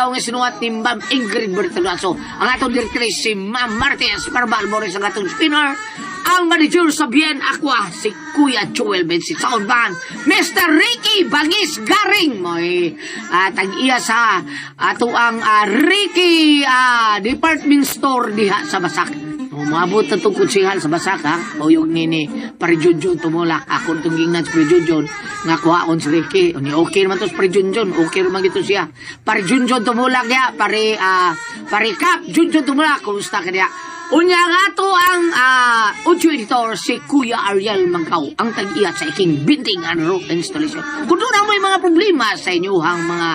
adlaw nga sinuwat ni Ma'am Ingrid Bertolaso. Ang atong directrice si Ma'am Martes Barbal Morris ang atong spinner. Ang manager sa Bien Aqua, si Kuya Joel Bensi Sound Band, Mr. Ricky Bangis Garing mo tag-iya sa ato ang Ricky department store diha sa Basak. Umabot na itong kutsihal sa Basak o yung nini Parijunjun tumulak ako itong gingnan sa Parijunjun nga kuhaon si Ricky okay naman ito sa Parijunjun okay naman ito siya Parijunjun tumulak niya Parikap Junjun tumulak kumusta ka niya. Unya nga to ang audio editor si Kuya Ariel Mangkaw ang tag-iya sa iking binting roof installation. Kung doon may mga problema sa inyuhang mga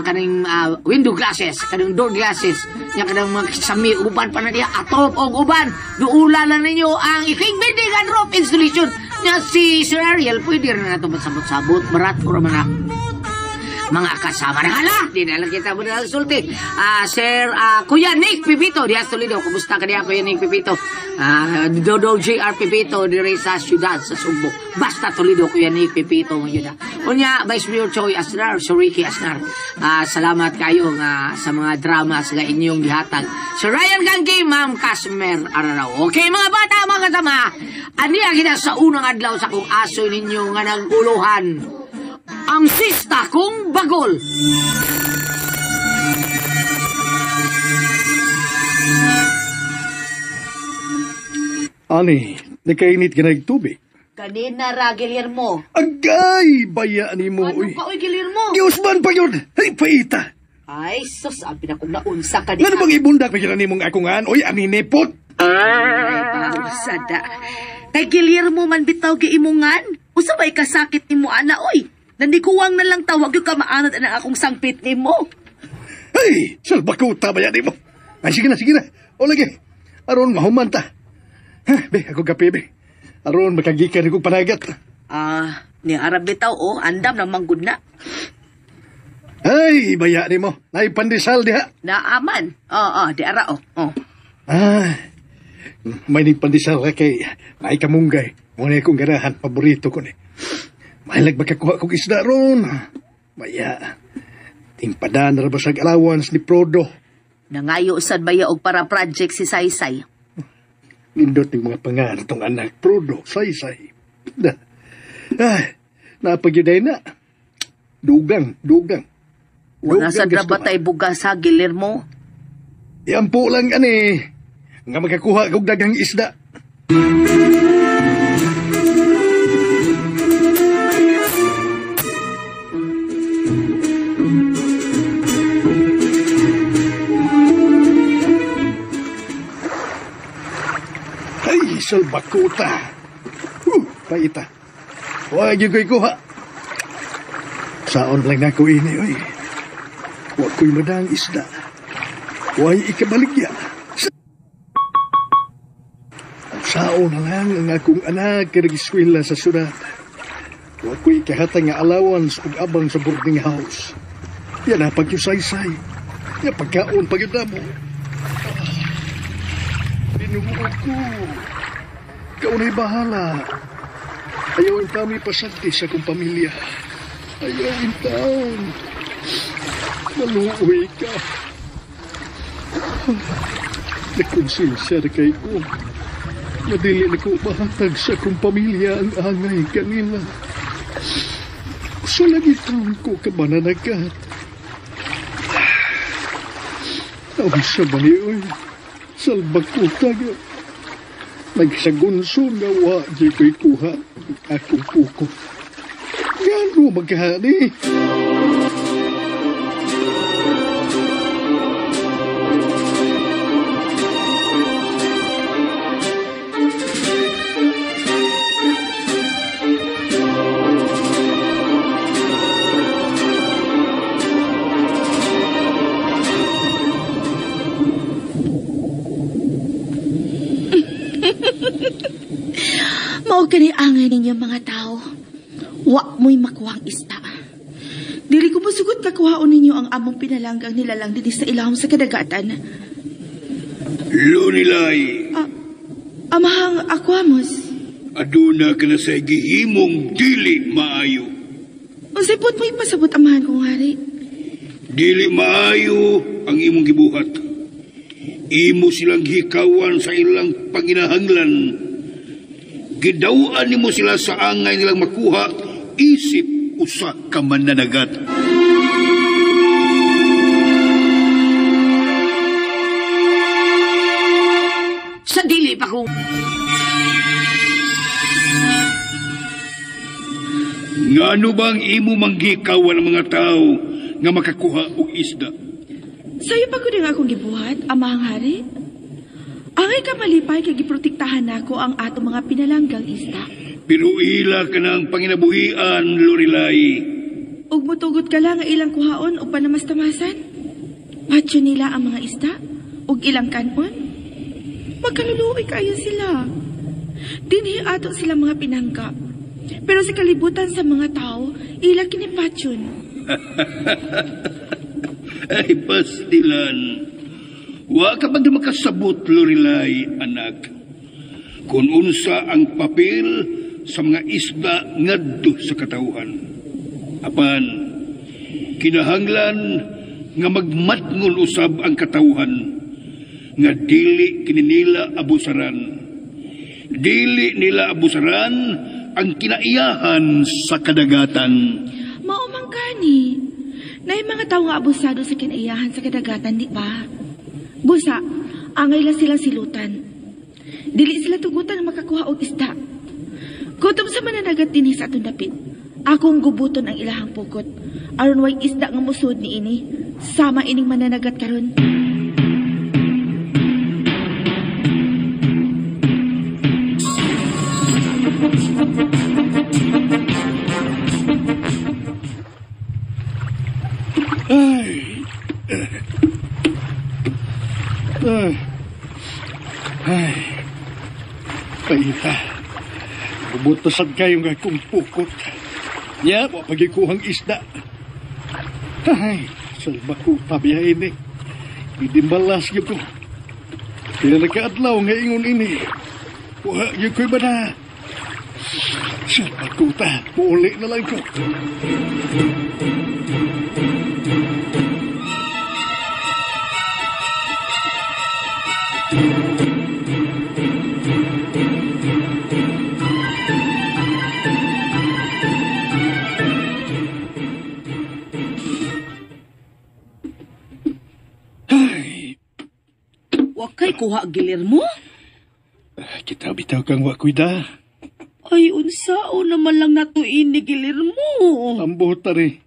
kaning window glasses, kaning door glasses, yung kanang mga sami uban pa na niya, atop o uban, duula na ninyo ang iking binting roof installation niya si Sir Ariel. Pwede rin na ito magsabot-sabot, marat ko naman na mga kasama na hala, di na lang kita mo na sulti. Sir, Kuya Nick Pipito, diya Toledo, kumusta ka niya Kuya Nick Pipito? Dodo JR Pipito, di rin sa syudad, sa Sugbo. Basta Toledo, Kuya Nick Pipito, mo yun na. Unya, Vice Mayor Choi Asnar, Sir Ricky Asnar, salamat kayo sa mga drama sa inyong gihatag. Sir Ryan Gangki, Ma'am Casmer Araraw. Okay, mga bata, mga kasama, aniya kita sa unang adlaw sa kung aso ninyo nga naguluhan. Ang sista kong bagol. Ani, nakainit ka na tubig. Kanina ra, Guillermo. Agay, bayaan mo. Ano ka, oy, Guillermo? Diyos man pa yun. Ay, paita. Ay, sus, ang pinakong naunsa ka di. Ano bang ibundak pa yun mong akungan? Oy, ani nepot. Ay, sada. Kay Guillermo man bitaw giimungan. Usa bay kasakit nimo ana, oy. Nandikuwang na lang tawag yung kamaanad ang akong sangpit ni mo. Ay, salbakuta ba yan mo? Ay, sige na. O lagi, aron mahumanta. Be, ako kape, be. Aron makagikan akong panagat. Ni Arab bitaw, andam na manggod na. Ay, baya ni mo. Naipandisal diha. Naaman. Di ara, May nipandisal ka kay naikamungay. Muna akong ganahan, paborito ko ni. Mahilag makakuha kong isda ron. Maya, timpadaan na rabasag allowance ni Prodo. Nangayo sad baya og para project si Saysay. Nindot ng mga pangalan tong anak, Prodo, Saysay. Napagyuday na. Dugang. Wala sa drabatay bugas sa Guillermo. Yampo lang ani. Nga makakuha kong dagang isda. Salbakuta. Paita. Huwag yung ko'y kuha. Saon lang na ko ini, oy. Huwag ko'y madang isda. Huwag ikabaligya. Saon na lang ang akong anak kinagiskwila sa syudad. Huwag ko'y kahatang nga allowance ug abang sa boarding house. Yan na pag-yusaysay. Yan pagkaon pag-yun mo. Binubuot ko. Ikaw na'y bahala. Ayaw ang kami pasagti sa kong pamilya. Ayaw ang taon. Maluoy ka. Nakonsensya na kayo ko. Nadili na ko mahatag sa kong pamilya ang angay kanila. Sa lagi taon ko ka mananagat. Ang sa maniyoy. Salbag ko tayo. Nagsagunso nga wa di ko'y kuha akong puko. Gano maghani? Mao kini angay ninyo mga tao. Wa mo'y makuhang isda. Dili ko masugot kakuhaon ninyo ang among pinalanggang nilalang din sa ilawom sa kadagatan. Lunilay. Amahang Aquamos. Aduna ka na sa gihimong dili maayo. Unsay pud mo ipasabot amahan kong hari? Dili maayo ang imong gibuhat. Imo silang hikawan sa ilang panginahanglan. Gidawaan nimo sila sa angay nilang makuha, isip usa ka mananagat. Sa dili pa ko. Ngano bang imo manggikawan ang mga tao nga makakuha og isda? Sa'yo pa ko din akong gibuhat, amahang hari. Angay ka malipay kay giprotektahan nako ang ato mga pinalanggang isda. Pero ila ka ng panginabuhian, Lorelai. Ug motugot ka lang nga ilang kuhaon o panamas-tamasan. Patyo nila ang mga isda ug ilang kanon. Magkaluluoy kayo sila. Dinhi ato sila mga pinangga. Pero sa kalibutan sa mga tao, ila kinipatyon. Ay, pastilan. Wa ka ba di makasabot, Lorelai, anak? Kung unsa ang papel sa mga isda ngadto sa katauhan. Apan, kinahanglan nga magmatngol usab ang katauhan nga dili kininila abusaran. Dili nila abusaran ang kinaiyahan sa kadagatan. Maumang gani. Na yung mga tao nga abusado sa kinaiyahan sa kadagatan, di ba? Busa, angay lang silang silutan. Dili sila tugutan na makakuha og isda. Gutom sa mananagat din sa atong dapit. Akong gubuton ang ilahang pukot. Aron way isda nga musud ni ini. Sama ining mananagat karon. Paita. Bubutasan kayo nga kong pukot. Nya, mapagikuhang isda. Ay, salba ko, pabiyahin eh. Idimbalas yun ko. Kaya nagkaadlaw nga ingon ini. Wah, yun ko'y ba na? Salba ko ta, muli na lang ko. Wakay kuha Guillermo? Kita bitaw kang wakwida. Ay, unsao naman lang natuin ni Guillermo. Ambot tari.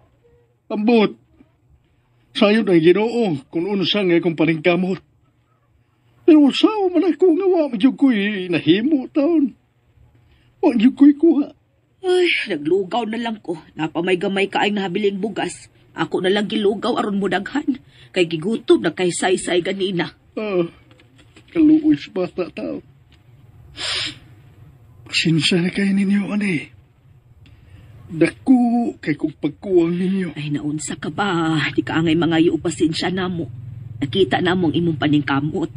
Ambot. Sayo na ginoo kung unsa nga kong paningkamot. Pero unsao man ako nga wa madyog ko'y nahimo taon. Wa madyog ko'y kuha. Ay, naglugaw na lang ko. Napamay-gamay ka ay nabiling bugas. Ako na lang gilugaw aron mo daghan. Kay gigutom na kay say-say ganina. Kaluoy sa bata tao. Pasensya na kayo ninyo, ani. Dako kay kong pagkuwang ninyo. Ay, naunsa ka ba? Di ka angay mga iupasensya na mo. Nakita na mong imong paningkamot.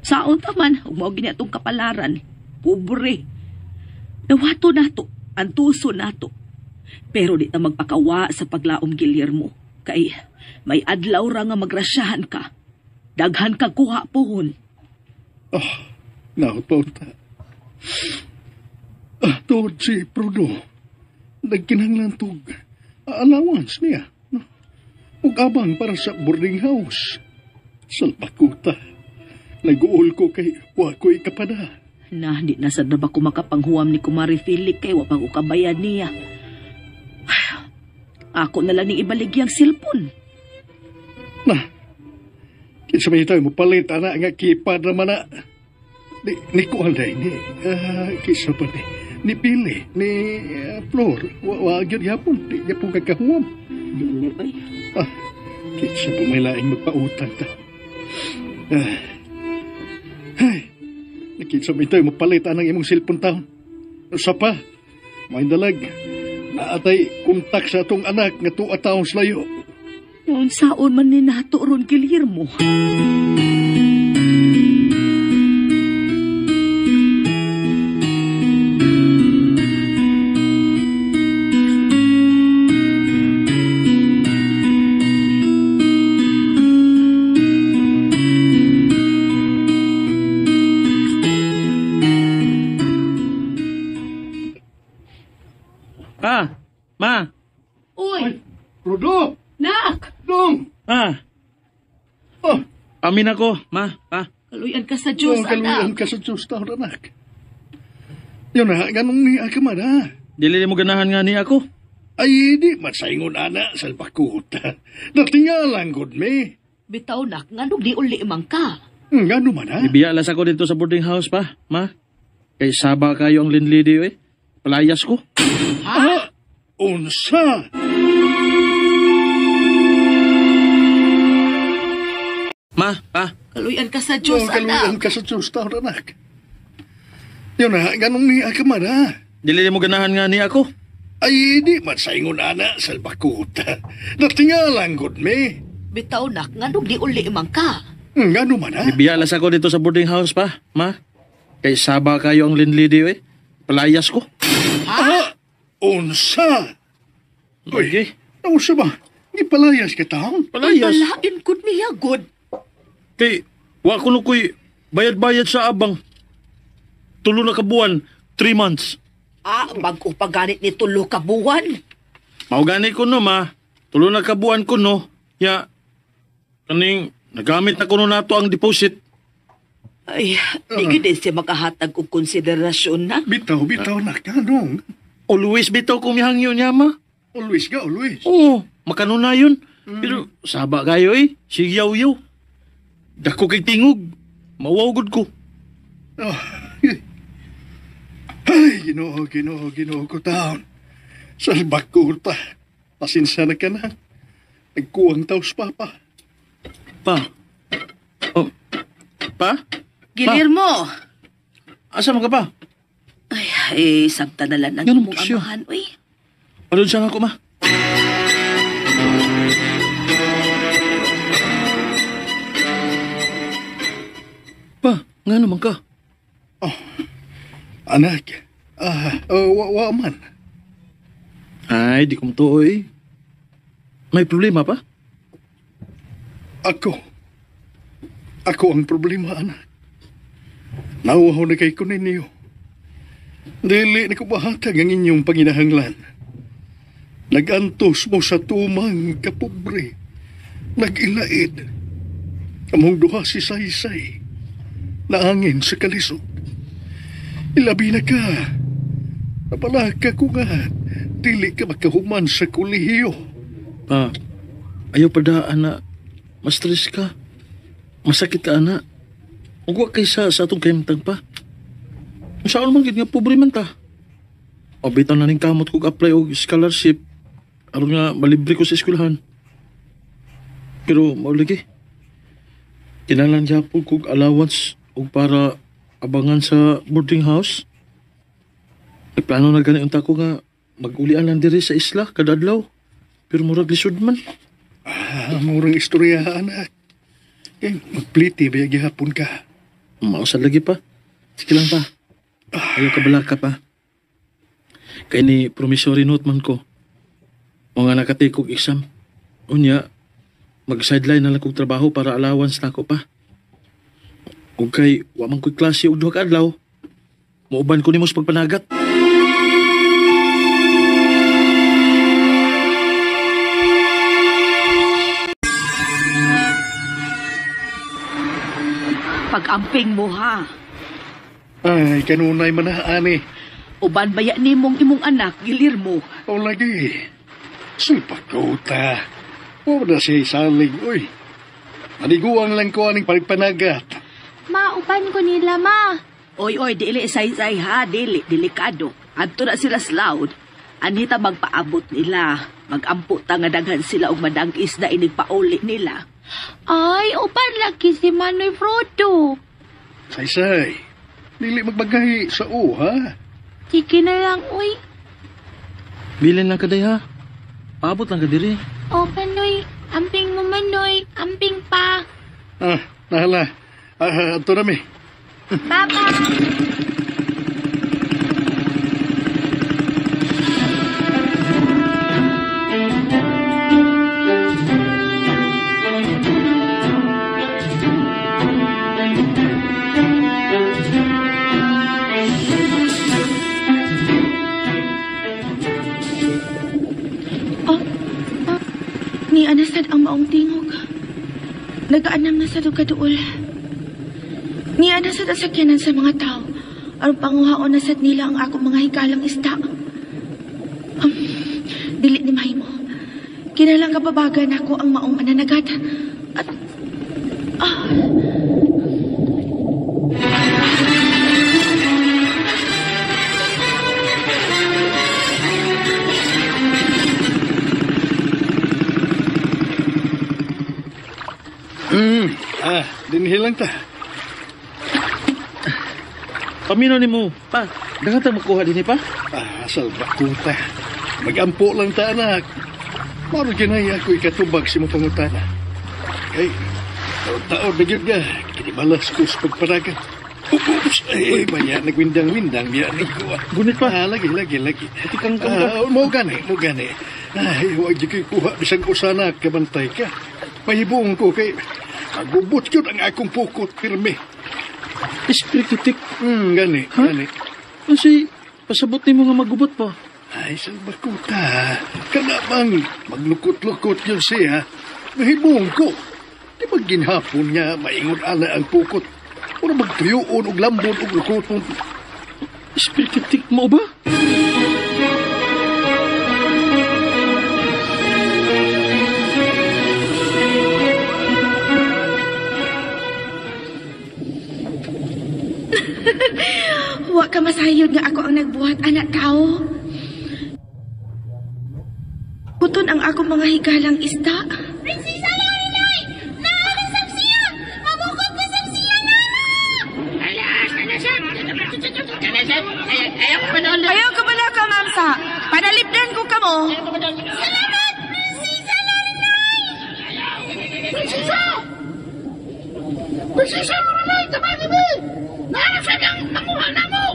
Saon taman, huwag mo ginatong kapalaran. Pobre. Nawato nato, antuso nato. Pero di ta magpakawa sa paglaom Guillermo. Kay may adlaw ra nga magrasyahan ka. Daghan ka kuha pohon. Nautaw ta. Tawad si Prudo. Nagkinahanglan tog allowance niya. Ug abang para sa boarding house. Salpakuta. Nag-uol ko kay wakoy kapada. Na, di na sad na ba ko makapanghuam ni Kumari Philip kay wapang ko kabayan niya. Ako na lang ning ibaligya ang silpon. Na, kinsa may tayo mo palit, anak nga kipad naman na. Ni Kualday, kisa pa ni Pili, ni Flor, wag yun yapon, di niya pong kakahuam. Dili ba? Kisa pa may laing magpautang ta. Kinsa may tayo mo palit, anang imong silpon taon. Sa pa, may dalag, naatay kontak sa atong anak nga 2 taong slayo. Noon saon man ni nato ron Guillermo. Pa, ma, Uy, Rodo! nak! Dong! ma. Oh, Amin ako, ma, pa. Kaluyan ka sa Diyos, kaluyan anak. ka sa Diyos taon, anak. Yun na, ganong ni Akaman, ha? Dili mo ganahan nga ni ako. Ay, di matsaingon, ana, sa bakuta. Natingalang, good me. Bitaw nak, nga nung di uli man ka. Nga naman, ha? Ibiyalas ako dito sa boarding house pa, ma. Kay saba kayo ang linlidi, eh. Palayas ko. Ha? Unsa? Ma, pa. Kaluyan ka sa Diyos, Kaluyan anak. ka sa Diyos taon, anak. Yun na, ganong ni Akaman, ha? Dili mo ganahan nga ni ako. Ay, di matsaingon, ana, sa bakuta. Natingalang, good me. Bitaw nak, nga nung di uli man ka. Nga naman, ha? Ibiyalas ako dito sa boarding house pa, ma. Kay saba kayo ang linlidi, eh. Palayas ko. Ha? Unsa? Uy, Okay. unsa ba? Ipalayas ka taon? Palayas. Palain ko niya, good. Kay, wa ko ko'y bayad-bayad sa abang. 3 na kabuan, 3 months. Bago pa ganit ni tulo ka buwan. Maugani ko no, ma. 3 na kabuan ko no. Ya, kaning, nagamit na ko no nato ang deposit. Ay, di gid siya makahatag og konsiderasyon na. Bitaw na ka, dong. Always bitaw kong mihangyo niya, ma. Always ka, always. Oo, makanunayon. Pero, saba kayo eh. Siyaw-yaw. Dako kay tingog. Mawagod ko. Oh. Ay, ginoo ko taon. Sa bakul pa. Pasensya na ka na. Nagkuwang taos papa. Pa. Oh. Pa? Guillermo! Asa man ka pa? Ay, sabta na lang ang Ganun imong po siya. amahan, uy. Palun siya nga ko, ma. Pa, nga naman ka. Anak. Wa man. Ay, di ko matuoy. May problema pa? Ako ang problema, anak. Nauhaw na kay ko ninyo. Dili na ko bahatag ang inyong panginahanglan. Nagantos mo sa tumang kapobre. Nag-ilaid. Among duha si Saysay. Naangin sa kalisod. Ilabi na ka. Napalaka ko nga. Dili ka makahuman sa kulihiyo. Pa, ayaw pa daan na ma-stress ka. Masakit ka, ana. Huwag kaysa sa atong kayamtang pa. Saan man gid nga pobre man ta. O bitaw na ning kamot kog apply og scholarship aron nga malibre ko sa eskwelahan. Pero maulagi. Kinahanglan gyapon kog allowance og para abangan sa boarding house. Nagplano na gani unta ko nga mag-ulian lang diri sa isla kada adlaw. Pero murag lisod man. Murang istorya, anak. Kaya magpliti ba gihapon ka? Mausad lagi pa. Sige lang pa. Ayaw ka balaka pa. Kaya ni promissory note man ko. Mga nakatikog exam. Unya, mag-sideline na lang kong trabaho para allowance na ako pa. Kung kay, wamang ko'y klase og duha ka adlaw, mauban ko ni mo sa pagpanagat. Pag-amping mo, ha? Ay, kanunay man na, ani. Uban baya nimong imong anak, Guillermo. O lagi. Sulpak ko ta. Huwag na siya saling, uy. Aniguang lang ko aning pagpanagat. Maupan ko nila, ma. Oy, dili say-say ha, delikado. Adto na sila sa loud. Anita magpaabot nila. Magampo ta nga daghan sila og madang isda inig pauli nila. Ay, upan lagi si Manoy Frodo. Say, dili magbagay sa o, ha? Sige na lang, uy. Bilin lang ka day ha. Paabot lang ka diri. O, Manoy. Amping mo, Manoy. Amping pa. Nahala. Ito na mi. Papa. sad ang maong tingog. Nagaanam na sa dugaduol. Niya na sa tasakyanan sa mga tao. Aron panguhaon na sad nila ang akong mga hikalang isda. Dili ni mahimo. Kinalang kababagan ako ang maong mananagat. At... Dinhilang ta. Pamino ni mo, pa. Dagat ang makuha din pa? Asal bakuta. Magampo lang ta, anak. Maro ginaya ako ikatubag si mo pangutana. Ay, taon na yun nga. Kinibalas ko sa pagparagan. Oops! Ay, maya, nagwindang-windang biya ni ko. Gunit pa. Lagi. Ati kang kang... Mo gani. Ay, huwag di ko'y kuha. Bisang ko sana kabantay ka. Mahibong ko kay... Magbubot yun ang akong pukot, pirme. Ispirikitik. Gani. Kasi, pasabot ni mo nga magubot pa. Ay, salbakuta. Kanamang maglukot-lukot yun siya. Mahibong ko. Di ba ginhapon niya maingon ala ang pukot? Puro magtuyuon og lambon og lukoton. Ispirikitik mo ba? Wa ka masayod nga ako ang nagbuhat, anak tao. Puton ang akong mga higalang isda. Prinsesa Lorelai! Naalasap siya! Mabukot na sa siya, Nana! Ayaw ka bala ka, Mamsa. Panalipdan ko ka mo. Salamat, Prinsesa Lorelai! Prinsesa! Prinsesa Lorelai, tabagi mo! Naalasap ang makuha na mo!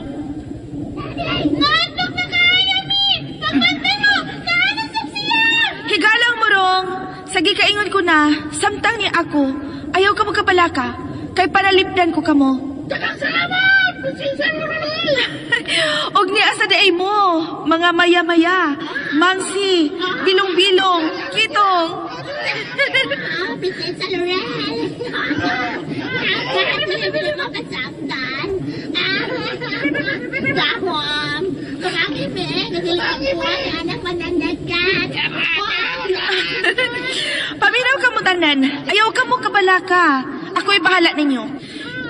Naandok na kaya, Mi! Pagbantay mo! Naalasap siya! Higalang mo, Rong. Sagi kaingon ko na, samtang ni ako, ayaw ka magkapalaka, kay panalipdan ko ka mo. Dagang salamat, Prinsesa Lorelai! Og ni asa day mo, mga maya-maya, mangsi, bilong-bilong, kitong. Prinsesa Lorelai! Kahit mo yung makasaktan. Dahom! Karami, be! Nagilagay po ang anak mananagat. Paminaw ka mo tanan, ayaw ka mo kabalaka. Ako'y bahala ninyo.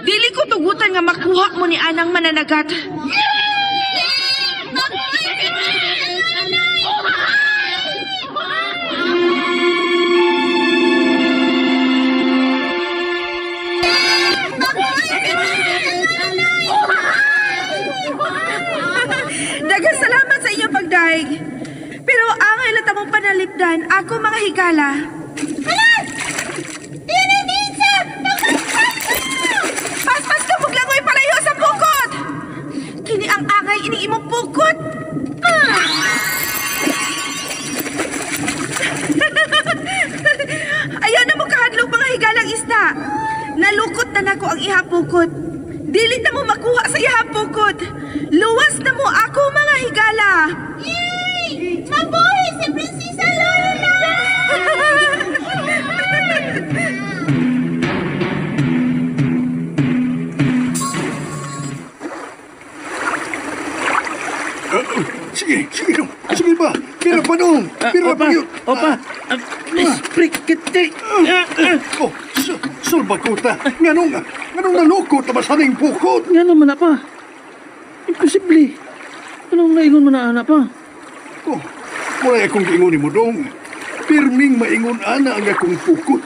Dili ko tugutan nga makuha mo ni anang mananagat. Daghang salamat sa inyong pagdaig. Pero angay lang tamong panalipdan, ako mga higala. Paspas ka muglangoy palayo sa pukot! Kini ang angay ini imong pukot! Ayaw na mo kahadlok mga higalang isda. Nalukot na nako ang ihapukot. Dili na mo makuha sa ihapukot. Luwas na mo ako mga higala. Yay! Mabuhay si Prinsesa Lorelai! Sige ba? Pira pa noon. Pira pa yun. Opa! Ispirikitik! Oh, sulbakuta. Nganong nalukot na masaning pukot. Nga naman na pa. Imposible. Anong naingon mo na anak pa? Oh, wala akong giingon mo dong. Pirming maingon ana ang akong pukot.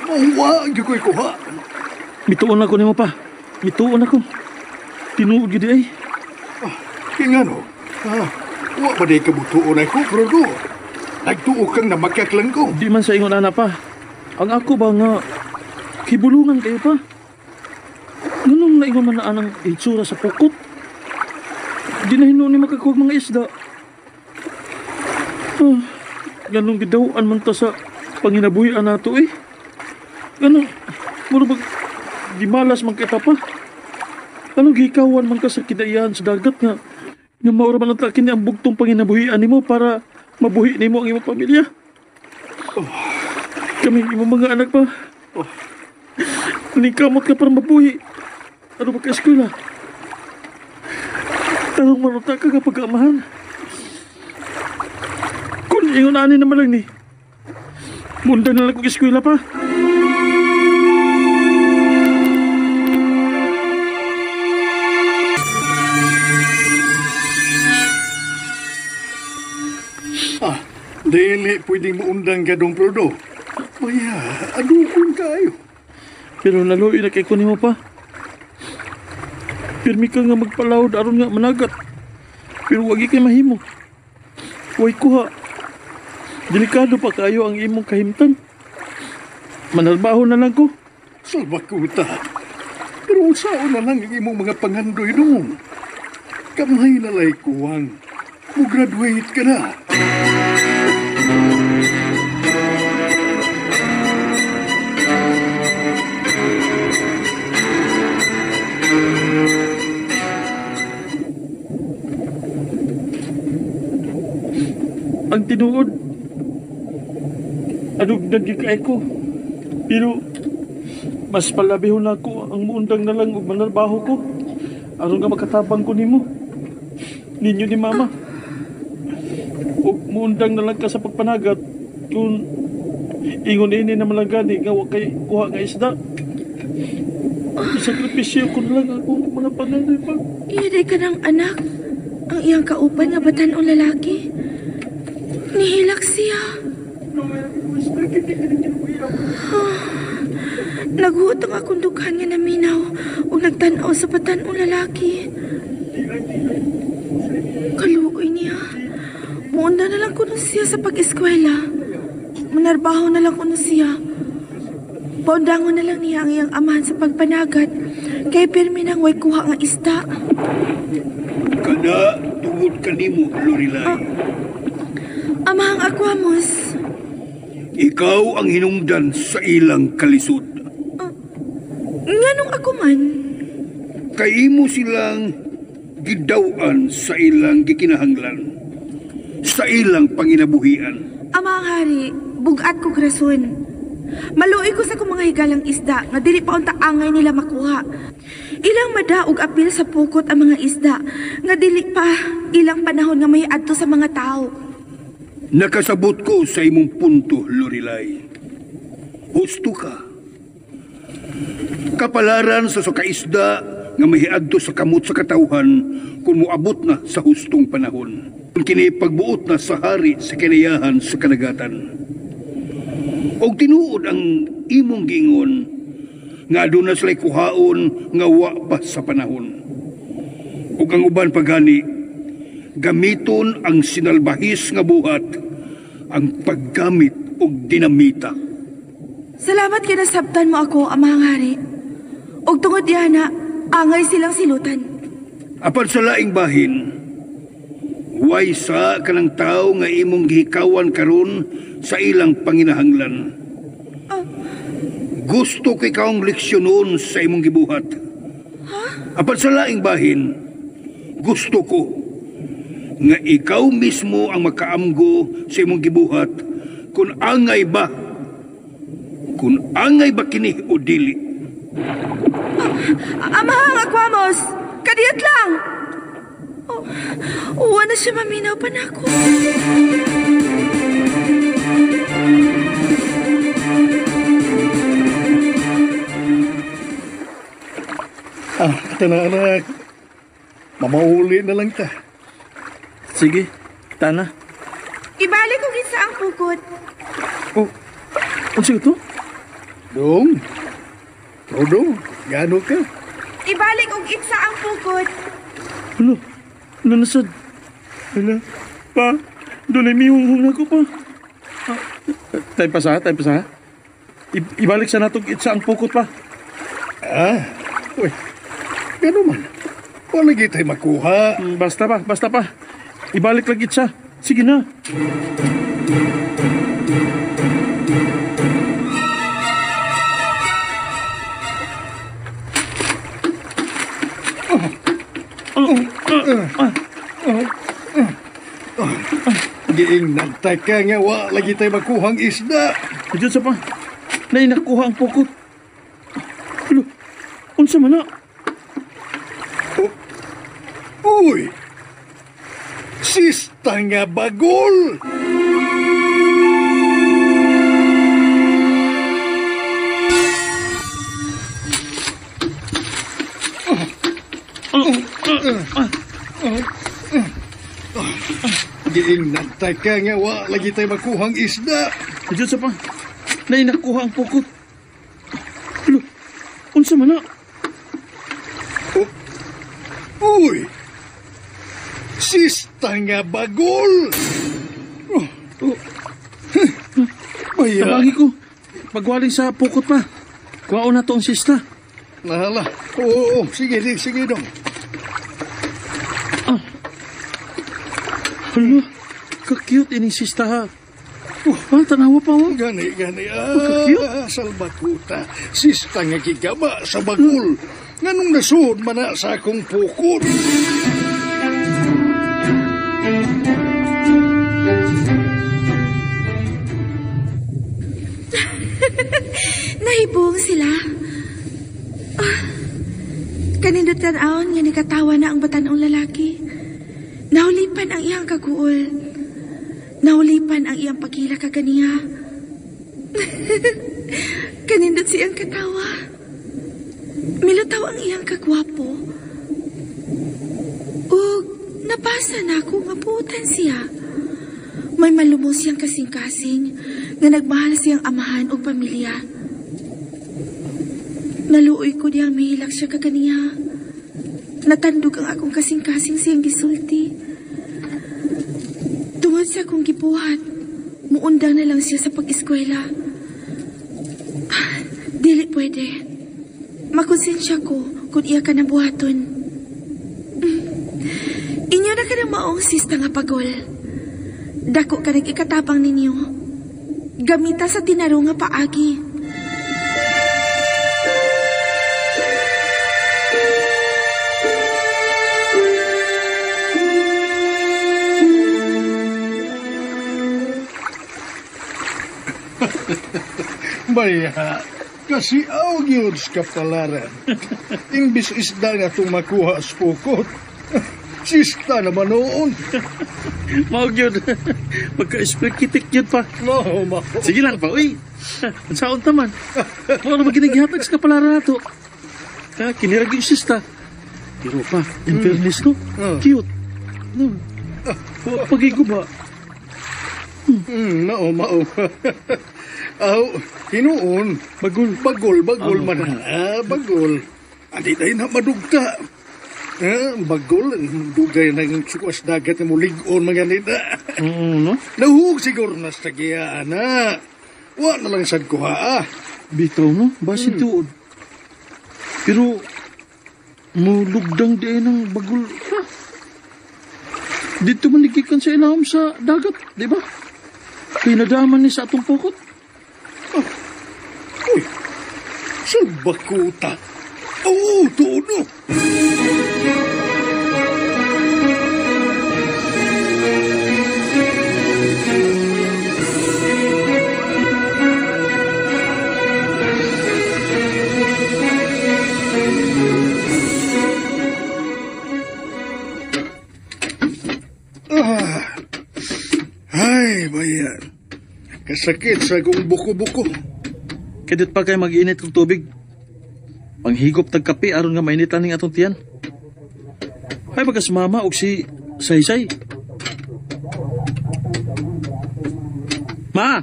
Mahuwa ang ko'y kuha. Bituon ako ni mo pa. Bituon ako. Tinuod gidi ay. Kingano? Wa ba di kabutuon ako, Frodo? Nagtuo kang na magkaklang ko. Di man sa ingon anak pa. Ang ako ba nga kibulungan kayo pa? Ganun naingon man na anang itsura sa pukot. Di na hinuon ni makakuha mga isda. Ganun gidawaan man ta sa panginabuhian nato eh. Ganun, muro ba di malas man kita pa? Ganun gikawan man ka sa kidayan sa dagat nga maura man ang takin ang bugtong panginabuhian nimo para mabuhi nimo ang imong pamilya. Kami imong mga anak pa. Oh. Nikamot ka para mabuhi. Ano ba ka eskwela? Tarong manuta ka kapag amahan. Kung ingon ani naman lang ni. Munda na lang kong eskwela pa. Dili pwedeng maundang ka dong Prodo. Maya, adukon kayo. Pero naluoy na kay kunin mo pa. Pirmi ka nga magpalawod aron nga managat. Pero wagi kay mahimo. Huwag kuha. Delikado pa kayo ang imong kahimtan. Manalbaho na lang ko. Salbakuta. Pero saan na lang ang imong mga pangandoy doon? Kamay na lay kuwang. Mo-graduate ka na. Ang tinuod, anong nagkikay ko. Pero, mas palabihon ako ang muundang na lang ug manarbaho ko. Aron nga makatabang ko nimo. Ninyo ni mama. Ug muundang na lang ka sa pagpanagat kung ingon ini na malagani nga wa kay kuha nga isda. Isakripisyo ko na lang ako mga panganay pa. Iyaday ka ng anak. Ang iyang kaupan nga batan o lalaki. Nihilak siya. Naghuotong akong dughan nga naminaw o nagtanaw sa batan o lalaki. Kaluoy niya. Muunda na lang kuno siya sa pag-eskwela. Manarbaho na lang kuno siya. Paundangon na lang niya ang iyang amahan sa pagpanagat. Kay pirmi nang way kuha nga isda. Kada tungod kanimo, Lorelai. Amahang Aquamos. Ikaw ang hinungdan sa ilang kalisod. Nganong ako man? Kay imo silang gidawan sa ilang gikinahanglan. Sa ilang panginabuhian. Amahang hari, bugat ko rason. Maluoy ko sa kong mga higalang isda nga dili pa unta angay nila makuha. Ilang madaog apil sa pukot ang mga isda nga dili pa ilang panahon nga may adto sa mga tao. Nakasabot ko sa imong punto, Lorelai. Husto ka. Kapalaran sa sukaisda nga mahiadto sa kamot sa katawhan kung moabot na sa hustong panahon. Kung kini pagbuot na sa hari sa kinayahan sa kanagatan. Og tinuod ang imong gingon nga aduna sila'y kuhaon nga wa pa sa panahon. Ug ang uban pagani gamiton ang sinalbahis nga buhat ang paggamit og dinamita. Salamat kay nasabtan mo ako, amahang hari. Og tungod yana, angay silang silutan. Apan sa laing bahin, way sa kanang tao nga imong gihikawan karon sa ilang panginahanglan. Gusto kay kaong leksyonon sa imong gibuhat. Apan sa laing bahin, gusto ko nga ikaw mismo ang makaamgo sa imong gibuhat kung angay ba kini o dili. Amahang Aquamos, kadiyat lang. Uwa na siya maminaw pa na ako. Ito na anak. Mamauli na lang ta. Sige, tana. Ibalik ko gisa ang pukot. Oh, ano siya ito? Dong. Prodo, gano ka? Ibalik og itsa ang pukot. Ano? Ano nasad? Hala, pa, doon ay mihunghung ako pa. Tayo pa sa. Ibalik sa natong itsa ang pukot pa. Uy, gano man. Wala tayo makuha. Basta pa. Ibalik lagi siya. Sige na. Giing nagtaka nga wa lagi tayo makuhang isda. Diyan sa pa. Nainakuha ang pukot. Alo, unsa man na? Uy! Sista nga bagol! Diing nagtaka nga wa lagi tayo makuhang isda. Diyan sa pa. Nainakuha ang pukot. Alo, unsa man na? Uy! Sista nga bagol! Maya, Tabagi ko. Pagwaling sa pukot pa. Kuwao na to ang sista. nahala. Oo, sige dong. Alo, ka-cute ining sista ha. Tanawa pa mo. Gani. Pagka-cute. Salbakuta. Sista nga gigaba sa bagol. Nganong nasuod man na sa akong pukot? Nahibong sila. Kanindot tan-aon nga nikatawa na ang batanong lalaki. Nahulipan ang iyang kaguol. Nahulipan ang iyang pagkila kaganiya. Kanindot siyang katawa. Milutaw ang iyang kagwapo. Ug napasa na ako nga buutan siya. May malumos siyang kasing-kasing nga nagmahal siyang amahan o pamilya. Naluoy ko diyang mahilak siya kaganiya. Natandog ang akong kasing-kasing siyang gisulti. Tungod sa akong gibuhat, muundang na lang siya sa pag-eskwela. Dili pwede. Makonsensya ko kung iya ka na buhaton. Inyo na ka ng maong sista nga pagol. Dako ka nag-ikatabang ninyo. Gamita sa tinaro nga paagi. Maya, kasi aw yun sa kapalaran. Imbis isda nga itong makuha sa pukot. Sista naman noon. Maog yun. Pagka-esplikitik yun pa. No, Sige lang pa, uy. Ang saon taman. Wala naman ginaghihatag sa kapalaran nato. Kinirag yung sista. Pero pa, in fairness no, cute. No. Pagigo ba? mao. Aw, hinuon. Bagol man. Bagol. Adi tayo na madugta. Bagol, dugay ng sukwas dagat na muligon mga nida. No? Nahug siguro na sa giyaan na. Wa na lang sad kuha. Bitaw no, basi tuod. Pero, mulugdang di ng bagol. Dito manigikan sa ilahom sa dagat, di ba? Pinadaman ni sa atong pukot. Uy, salbakuta. Oo, todo. Ay, bayan. Kasakit sa akong buko-buko. Kadit pa kayo mag-init kong tubig. Panghigop tag kape aron nga mainitan ning atong tiyan. Hay bagas mama og si Saysay. Ma!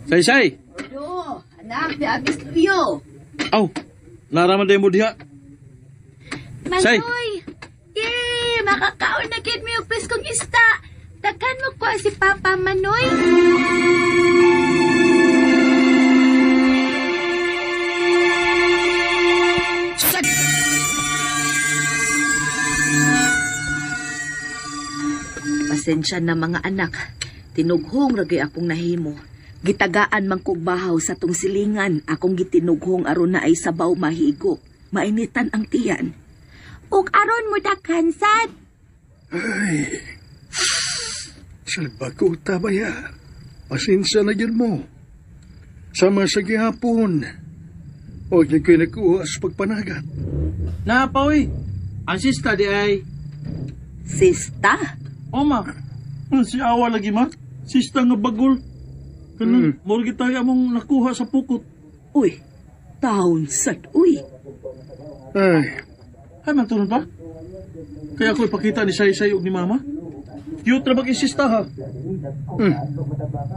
Saysay! Yo, anak, abis tuyo. Aw, naraman day mo diha. Say. Manoy! Yay! Makakaon na kid mi og piskong isda! Daghan mo ko si Papa Manoy! Pasensya na mga anak. Tinughong ragay akong nahimo. Gitagaan man kog bahaw sa tong silingan. Akong gitinughong aron na ay sabaw mahigo. Mainitan ang tiyan. Ug aron mo daghan sad! Ay, salbakuta ba yan? Pasensya na yun mo. Sama sa gihapon. Huwag niya kayo nakuha sa pagpanagat. Napawi. Ang sista di ay... Sista? Oma, si awa lagi ma. Sista nga bagol. Kanang, morgi tayo among nakuha sa pukot. Uy, taon sad, uy. Ay, Ay, mantunod ba? Kaya ako ipakita ni Say ug ni Mama. Cute na ba kay sista ha?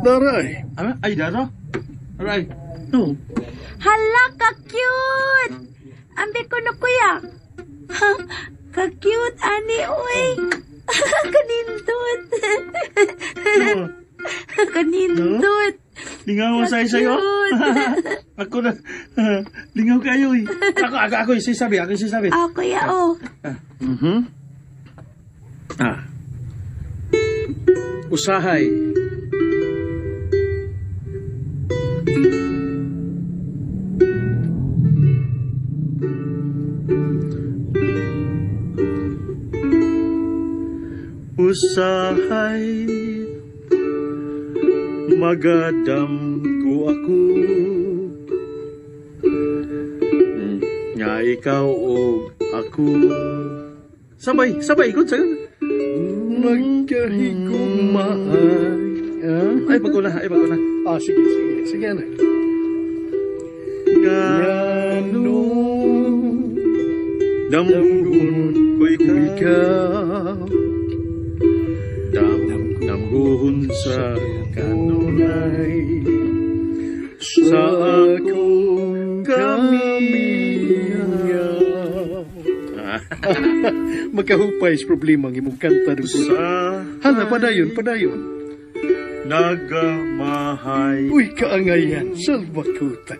daray. Ano? Ay, dara? Aray. No. Hala, ka-cute! Ambi ko na kuya. Ha, ka-cute, ani, uy. Kanindot. Kanindot. Lingaw sa sa'yo. Ako na. Lingaw kayo eh. Ako yung sisabi. Ako yung sisabi. Ah, kuya, oh. Usahay. Usahay. Magadam ko ako. Nga ikaw o ako. Sabay, ikot sa'yo. Magkahigumay. Ay, bago na. Sige. Sige, anak. Ngano damgun ko ikaw. Damguhon sa kanunay sa akong kamiyaw. Magkahupay sa problema ang imong kanta doon. Sa Hala, padayon. nagamahay Uy, kaangayan. Salvakuta.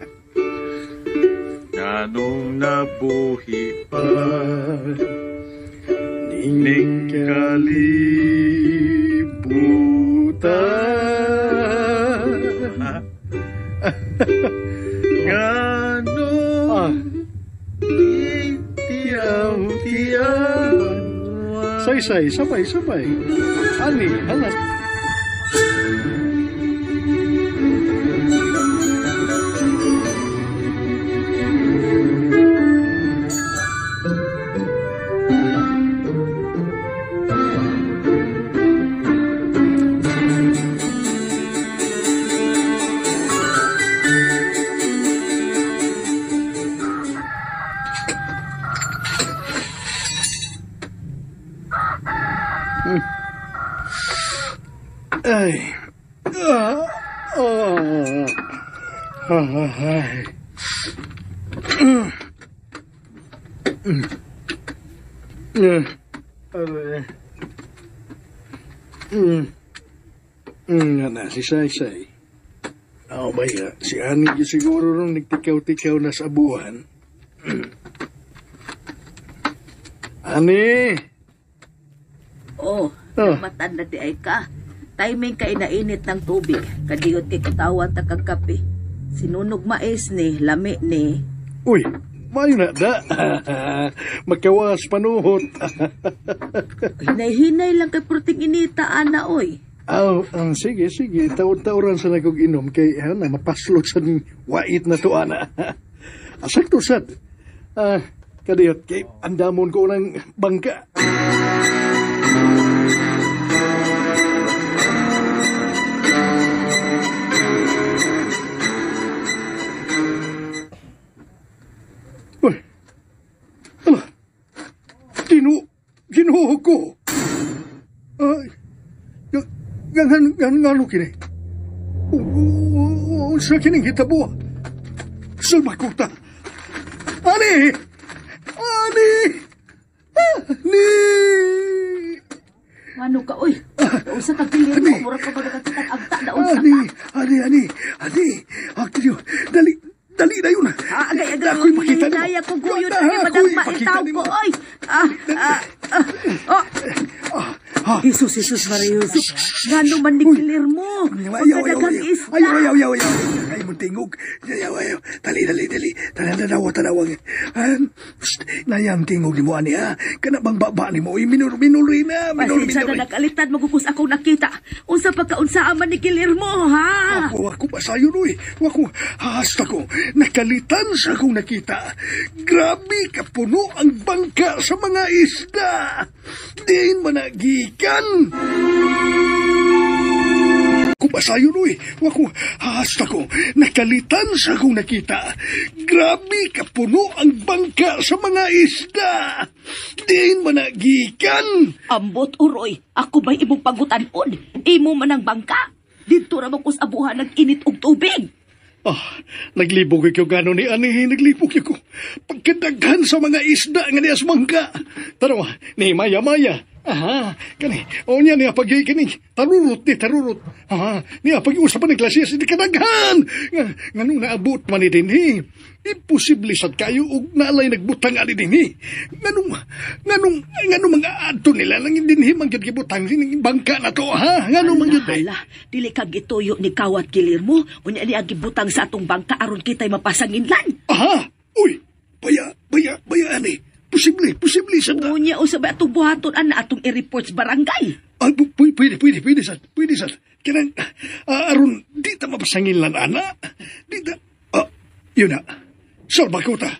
nanong nabuhi pa Ning kalibutan. ngano tiyaw. Say, sabay. Ani, halas. Ay. Nga si Say. Ako ba ya? Si Ani siguro nung nagtikaw-tikaw na sa buwan. Ani! Oh, matanda di ay ka. Timing ka inainit ng tubig. Kadiyot kay katawan ta kag kape. Sinunog mais ni, lami ni. Uy, mayo na da. Magkawas panuhot. Hinay-hinay lang kay purting inita, ana, oy. Sige. Taon-taoran sa nagog inom kay na mapaslo sa wait na to, ana. Sakto sad. Kadiyot kay andamon ko ng bangka. Uy, ala, ginuho ko. Ngano kini? Sa kining hitabo. Salbakuta. Ani! Ano ka, oy? Usa ka pilir mo, mura ka magkakatitag agta na unsa ka. Ani. Dali na yun. Agay, Ako'y makita na. hinaya ko guyod kay madagma itaw ko, oy. Jesus, Maria Joseph. Ngano man ni kilir mo? Ayaw. tingog. Ayaw. Dali. Tanawa. Nayang tingog ni mo, ani, ha? Kanabang baba ni mo, minuri na. Pasensya na nagalitan, magukus akong nakita. Unsa pagkaunsa man ni Guillermo, ha? Ako pasayon, uy. Ako, hasta ko. Nakalitan sa akong nakita. Grabe ka puno ang bangka sa mga isda. Diin managikan. Kumasayon, uy. Ako, hasta ko. Nakalitan sa akong nakita. Grabe ka puno ang bangka sa mga isda. Diin managikan. Ambot uroy, ako ba'y imong pagutanon? Imo man ang bangka. Dito ra mo kus abuhan ng init og tubig. Naglibog ko gano'n ni Ani. Naglibog ko. Pagkadaghan sa mga isda nga niyas mangga. Tarawa, ni Maya. Aha, kani. O niya niya pag-i kani. Tarurot. Aha, niya pag-iusapan ng klasya sa kadaghan. Nga nung naabot man ni din, imposible sad kayo og naalay nagbutang ali din, Nga nung mga adto nila lang din mangyod gibutang ng bangka na to, ha? Nga nung mangyod ba? Hala, dili ka gituyo ni Kawat Guillermo. Unya ni agibutang sa atong bangka aron kita'y mapasanginlan. Aha, uy, baya, Ani. Posible sa ta. Unya o sabay atong buhaton ana atong i-report sa barangay. Pwede sad. Kinang, aron, di ta mapasangilan, ana. Di ta, yun na. Salba ko ta.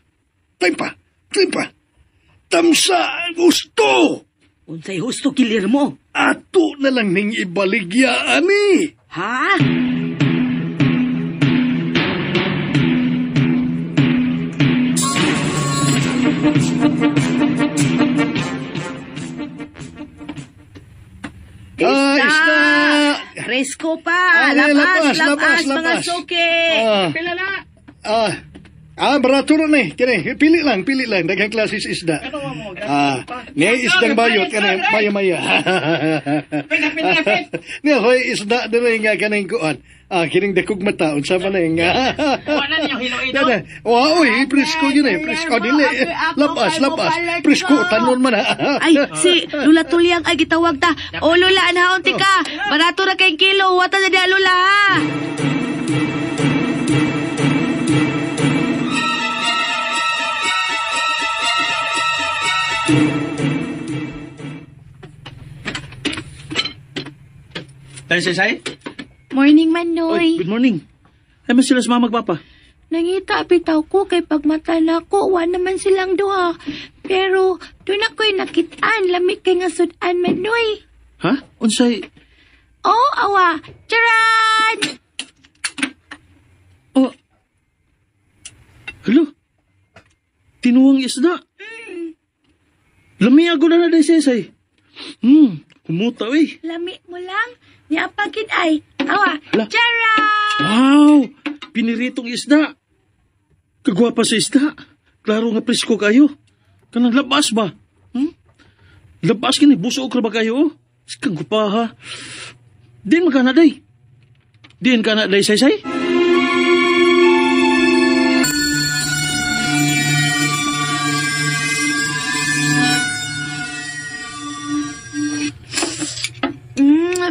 Time pa. Tamsa, gusto. Unsay husto Guillermo? Ato na lang ning ibaligya, Ani. Ha? Isda! Presko pa! Labas, mga suki! Barato rin eh. Kini, pili lang. Daghang klases isda. Niya isdang bayot, kani, maya. Niya, hoy, isda din nga kaning kuan. Kining dakog mata, unsa man nga. Wala niyo hilo-ito. Wow, presko yun eh. Presko dili. Lapas. Presko, tanon man ha. Ay, si Lula Tuliang ay gitawag ta. O Lula, anhaon ti ka. Barato ra kay kilo. Wata na dia Lula, ha? Tayo say? Morning, Manoy. Good morning. Ay man sila sa mga magpapa. Nangita bitaw ko kay pagmata na ko, wa naman silang duha. Pero, doon ako'y nakitaan, lamig kay nga sudan, Manoy. Ha? Unsay? Oh, awa. Charan! Oh. Hello? Tinuwang isda? Lamiago na day sesay. Kumuta eh. Lami mo lang. Niapagin ay. Awa. Hala. Charan! Wow! Piniritong isda. Kagwapa sa isda. Klaro nga presko kayo. Kanang labas ba? Labas kini, buso okra ba kayo? Sikang gupa ha. Din magkana day. Din ka na day say-say?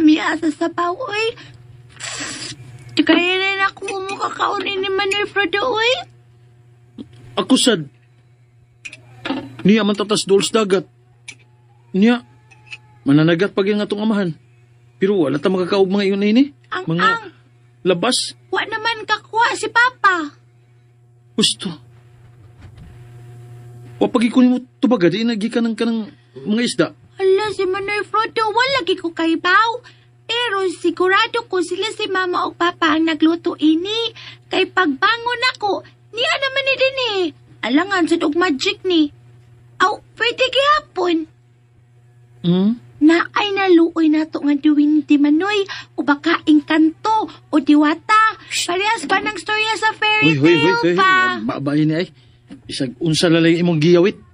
Miasa sa bawoy. Kaya rin ako makakaunin ni Manoy Frodo, oy. Ako sad. Niya man tatas dols dagat. Niya, mananagat pag yung atong amahan. Pero wala ta makakaog mga iyon na ini. Mga labas. Wa naman kakuha si Papa. Gusto. Wapag ikunin mo tubaga, di nagi ka ng mga isda. Hala, si Manoy Frodo, wala lagi ko kaibaw. Pero sigurado ko sila si Mama o Papa ang nagluto ini. Kay pagbangon ako, niya naman ni din eh. Alangan sa dog magic ni. Aw, pwede gihapon. Na ay naluoy na to nga duwing di Manoy o baka engkanto o diwata. Parehas ba ng storya sa fairy tale pa? Maabayin ni ay. Isag unsa lalay imong giyawit.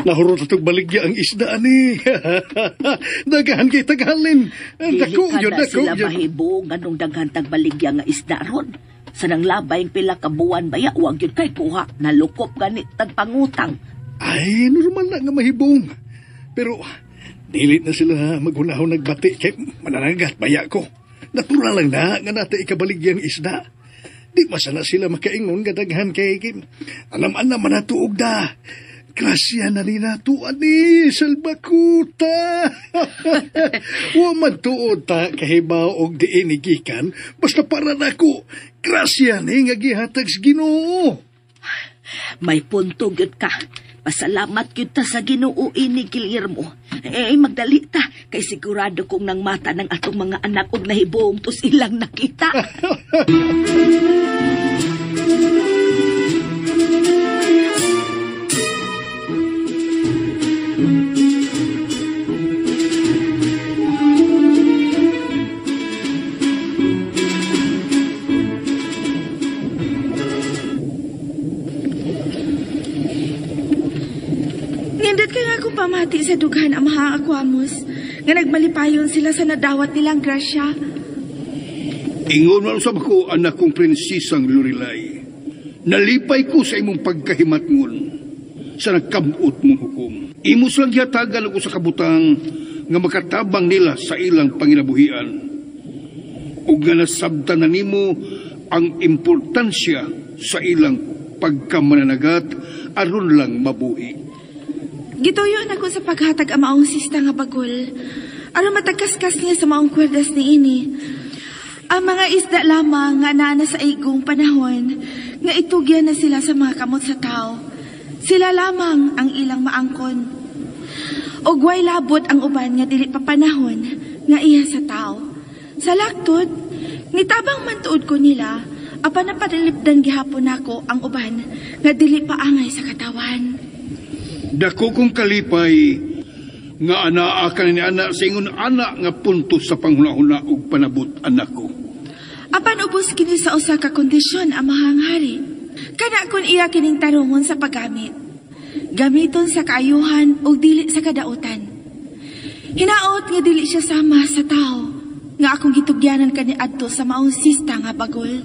Nahurot itong baligya ang isda ni. Dagahan kay tagalin. Dili Dako ka yun, na dako sila yun. mahibong anong daghan tagbaligya nga isda ron. Sa nang labay pila ka buwan baya, huwag yun kay kuha. Nalukop ganit tagpangutang. Ay, normal na nga mahibong. Pero, dilit na sila maghunahon nagbati kay mananagat baya ko. Natural lang na nga nata ikabaligyang isda. Di masana sila makaingon nga daghan kay alam-anam man natuog da. Grasya na rin nato, ani, salbakuta. Wa man tuod ta kahibaw og diin igikan, basta para nako, grasya ni nga gihatag sa Ginoo. May punto gyud ka. Pasalamat gyud ta sa Ginoo ini Guillermo. Magdali ta kay sigurado kong nang mata ng atong mga anak og nahibong tus ilang nakita. Nindot ka nga akong pamati sa dughan ang mga Aquamos nga nagmalipayon sila sa nadawat nilang grasya. Ingon man sa ko, anak kong prinsesang Lorelai. Nalipay ko sa imong pagkahimatngon sa nagkamot mong hukom. Imos lang yatagan ako sa kabutang nga makatabang nila sa ilang panginabuhian. Ug nga nasabtan na nimo ang importansya sa ilang pagkamananagat aron lang mabuhi. Gituyon ako sa paghatag ang maong sista nga bagol. Aron matagkaskas niya sa maong kwerdas ni ini. Ang mga isda lamang nga naana sa igong panahon nga itugyan na sila sa mga kamot sa tao. Sila lamang ang ilang maangkon. Og way labot ang uban nga dili pa panahon nga iya sa tao. Sa laktod, nitabang man tuod ko nila, apan napadalipdan gihapon nako ang uban nga dili pa angay sa katawan. Dako kong kalipay nga anaa ka ni anak sa ingon anak nga puntos sa panghuna-huna ug panabot anak ko. Apan ubos kini sa usa ka kondisyon ang mahanghari. Kana kun iya kining tarungon sa paggamit. Gamiton sa kaayuhan o dili sa kadautan. Hinaot nga dili siya sama sa tao nga akong gitugyanan kani adto sa maong sista nga bagol.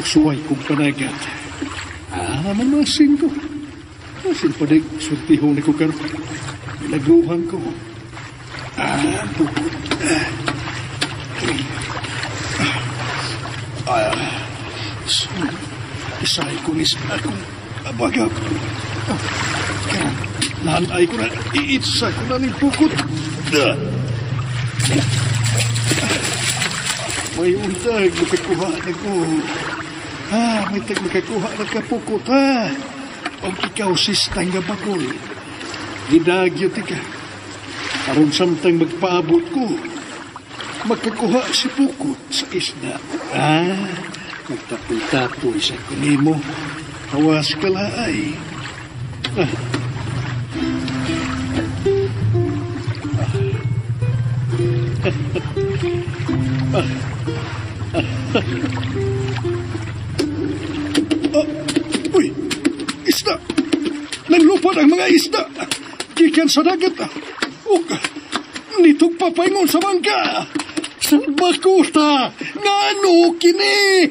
Suway kong panagat. Mamasin ko. Masin pa rin, surtiho ni ko karon. Pinagruhan ko. Bukod. Isay ko nis akong abagap. Nahanay ko na, iitsa ko na ng bukod. May untag, makakuha na ko. May makakuha na kapukot, ha? Pag ikaw sistang nga bakol, gidagyo tika. Karong samtang magpaabot ko, makakuha si pukot sa isda. Magtapoy-tapoy sa kunimo. Hawas ka laay. Uy, isda! Nanlupad ang mga isda! Gikan sa dagat! Nitong papaingon sa bangka! Sa bakuta! Ngano kini!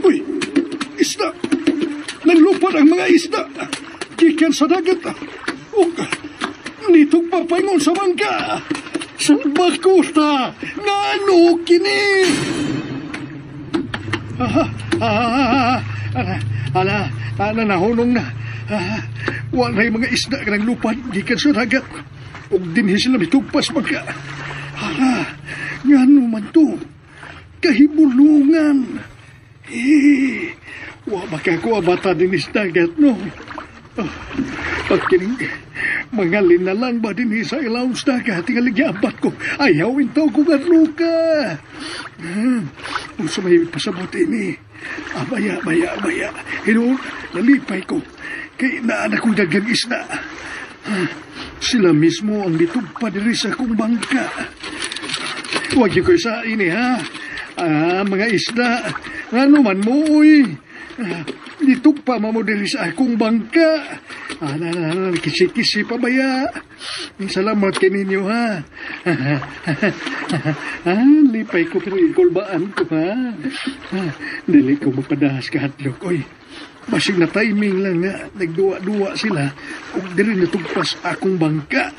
Uy, isda! Nanlupad ang mga isda! Gikan sa dagat! Nitong papaingon sa bangka! Sa bakuta! Ngano kini! Nahunong na. Walay mga isda ka ng lupad, gikan sa dagat. Ug dinhi sila mitugpas magka. Nga naman to. Kahibulungan. Wa makakuha bata din is dagat, no? Pagkining, mga linalang ba din sa ilawang dagat, tingalig yabat ko. Ayawin to ko nga luka. Kung sa may pasabot ini, abaya. Hinoon, nalipay ko. Kay naanak kong dagang isda. Sila mismo ang litugpa diri sa kong bangka. Huwag niyo ko sa ini, ha? Mga isda, ano man mo, uy. Litugpa mo diri sa akong bangka. Kisi-kisi pa baya. Salamat kaninyo, ha? Lipay ko pero ikulbaan ko, ha? Dili ko magpadahas kahatlok, uy. Basig na timing lang nga, nagduwa-duwa sila kung diri natugpas akong bangka.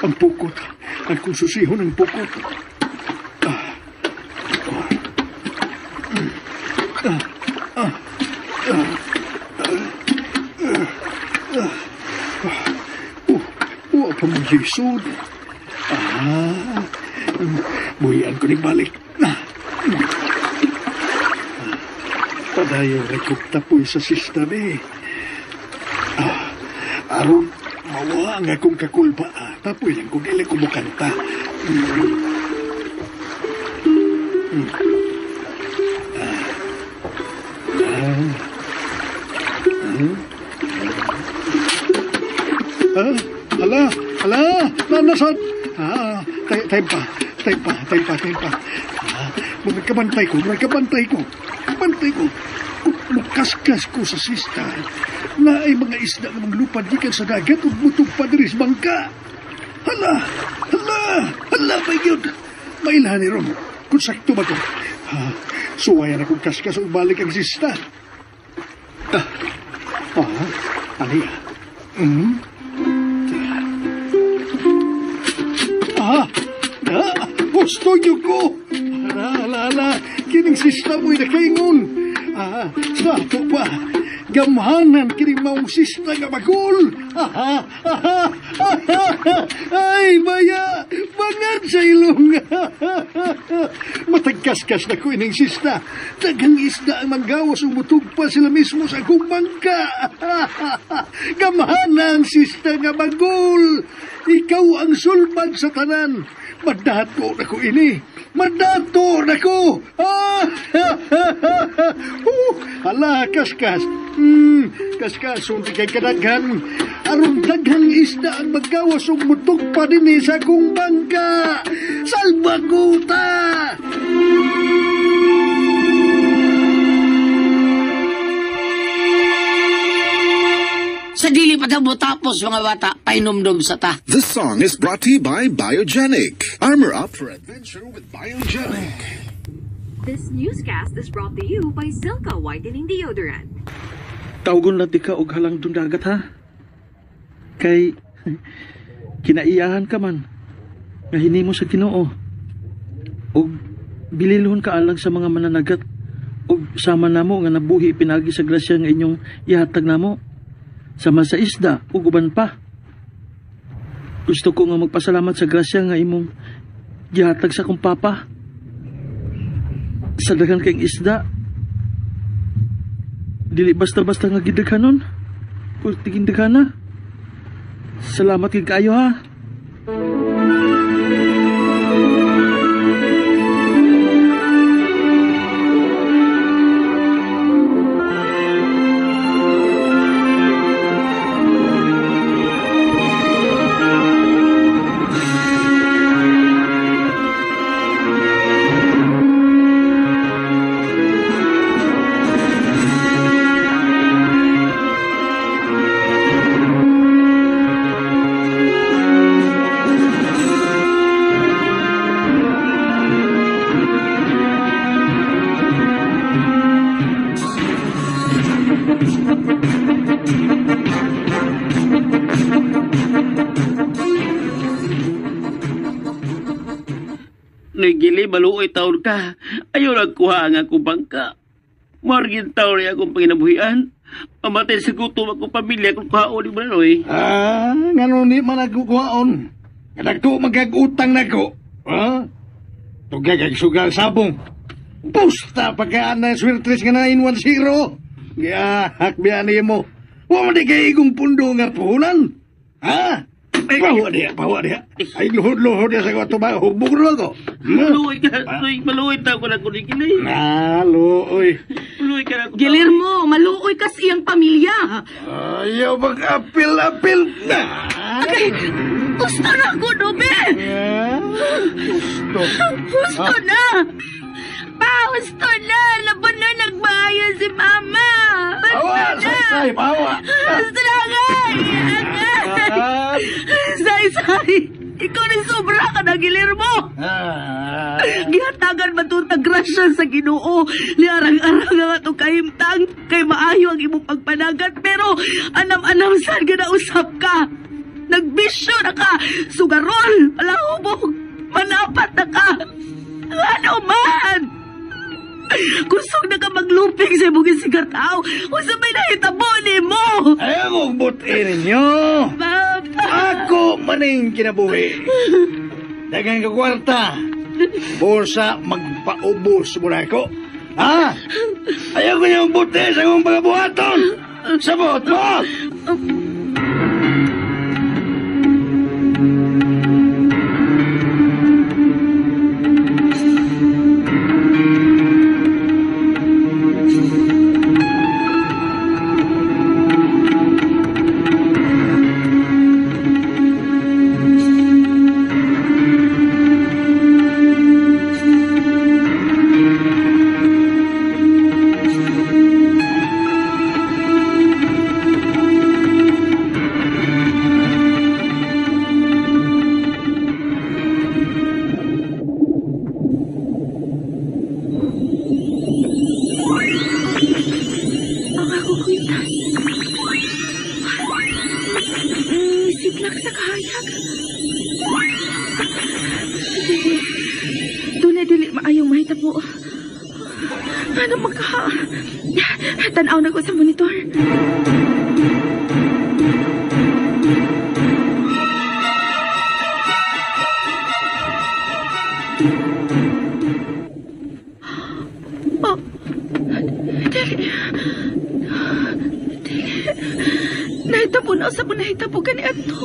Ang pukot. Ang kung susihon ang pukot. Wa pa mong hisod. Buhian ko ni balik. Padayo rekog tapoy sa sistem eh. Aron, mawa ang akong kakulba. Tapoy lang kung dili ko mukanta. Hala, nanasad. Time pa. Magkabantay ko. Makaskas ko sa sista na ay mga isda na maglupad gikan sa dagat ug mutog pa diri sa bangka. Hala, may yun. Mailhan ni Ron. Kung sakto ba ko? Suwayan akong kaskas ug balik ang sista. Ano gusto niyo ko. Hala, kining sista mo'y nakaingon. Sa ato pa, gamhanan kining maong sista nga magul. Ay, baya, bangad sa ilong. Matagkaskas na ko ining sista. Dagang isda ang manggawas umutog pa sila mismo sa akong bangka. Gamhanan sista nga magul. Ikaw ang sulbad sa tanan. Madato na ko ini. Madato na ko. Hala, kaskas. Kaskas, hindi kay kadaghan. Aron daghang isda ang maggawas o mutog pa din sa kong bangka. Salbaguta! Sa dili pa mo tapos mga bata, painomdom sa ta. This song is brought to you by Biogenic. Armor up for adventure with Biogenic. This newscast is brought to you by Silka Whitening Deodorant. Tawgon lang tika og halang dundagat, ha? Kay kinaiyahan ka man nga hinimo sa Ginoo. Og bililhon ka alang sa mga mananagat og sama namo nga nabuhi pinagi sa grasya nga inyong ihatag namo. Sama sa isda ug uban pa. Gusto ko nga magpasalamat sa grasya nga imong gihatag sa akong papa. Sa daghang kayong isda, dili basta-basta nga gidaghanon. Kung tigindaghan na. Salamat kay kayo, ha. Noy gili, maluoy taon ka. Ayaw nagkuha nga akong bangka. Margin taon rin akong panginabuhian. Pamatay sa gutom akong pamilya kung kuhaon ni Manoy. Ngano ni man nagkukuhaon. Kadagko magkag-utang na ko. Tugay kag sugal sabong. Pusta pagkaan na sweltres nga na 110. Hakbiyan niya mo. Huwag mo di kayo igong pundo nga puhunan. Pawa diya. Ay, luhod-luhod diya sa kwato ba? Hubog ro ako. Maluoy ka, Noy. Maluoy taon ko na ko ni gili. Luoy. Maluoy ka na ko. Gilermo, maluoy ka sa iyang pamilya. Ayaw mag-apil-apil na. Gusto na ko, Dobe. Gusto na. Gusto na. Laban na nagbahayan si Mama. Bawa, say, bawa. Gusto na nga. Say. Ikaw ni sobra ka na, Gilermo. Gihatagan man itong tagrasya sa Ginoo. Liarang-arang nga itong kahimtang. Kay maayo ang imong pagpanagat. Pero anam-anam saan ka na usap ka. Nagbisyo na ka. Sugarol. Palahubog. Manapat na ka. Ano man? Kusog na ka magluping sa imong sigataw. O sa may nahitabo ni mo. Ayaw mong butin ninyo. Papa. Ako maning kinabuhi. Dagang ka kwarta. Bursa magpaubos mo na ako. Ayaw ko niyong buti sa akong pagabuhaton. Sabot mo! Sitlak sa kahayag. Doon na dili maayong mahitabo. Ano magka... Tanaw na ko sa monitor. Oh, dili. Nahitabo na sa mong nahitabo ka ni Ato.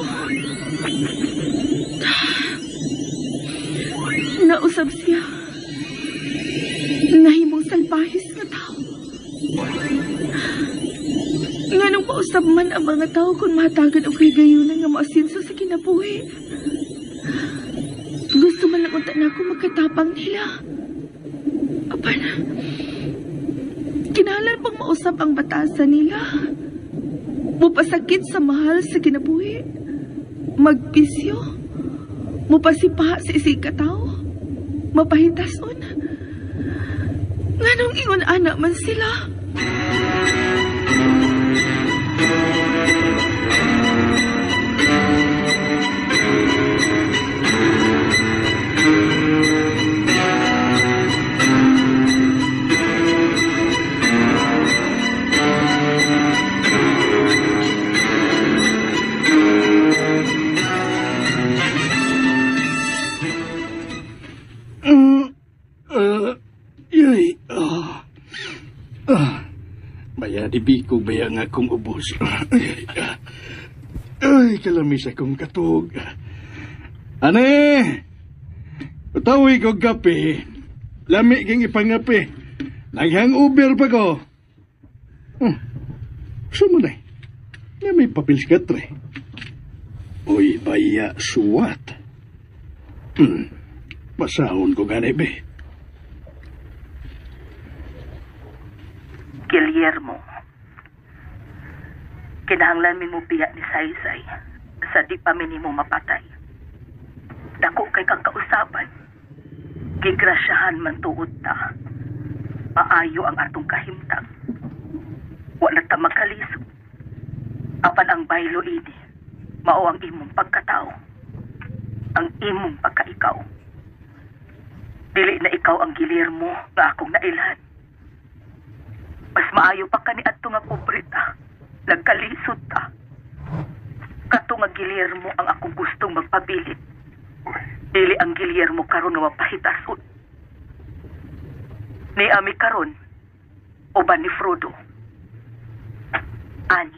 Nausap siya. Nahimong salbahis nga tao. Nga nung pausap man ang mga tao kung mahatagan o kigayunan nga maasinso sa kinabuhi. Gusto man lang unta na ako magkatapang nila. Apan, kinahalan pang mausap ang batasan nila. Mupasakit sa mahal sa kinabuhi. Magpisyo. Mupasipa sa isig katao. Mapahitason. Nganong ingon anak man sila. Baya di bikog baya nga akong ubos. Ay, kalamis akong katog. Ane! Patawi ko kape. Lami kang ipangape. Naghang-uber pa ko. Sumunay. Na may papel katre. Uy, baya suwat. Pasahon ko gani be. Guillermo, kinahanglan mi mo biya ni Saysay sa di pa minimo mapatay. Dako kay kang kausaban. Gigrasyahan man tuod ta. Maayo ang atong kahimtang. Wala ta magkalisod. Apan ang baylo ini, mao ang imong pagkatao. Ang imong pagkaikaw. Dili na ikaw ang Guillermo nga akong nailan. Mas maayo pa ka ni ato nga pobre ta. Nagkalisod ta. Kato nga Guillermo ang akong gustong magpabilit. Dili ang Guillermo karon nga mapahitason. Ni Ami karon uban ni Frodo. Ani.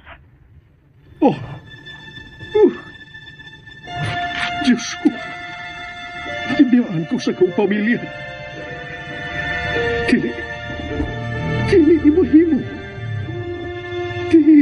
Oh! Diyos ko! Kiniyaan ko sa kong pamilya. Kili imahimo. Kili.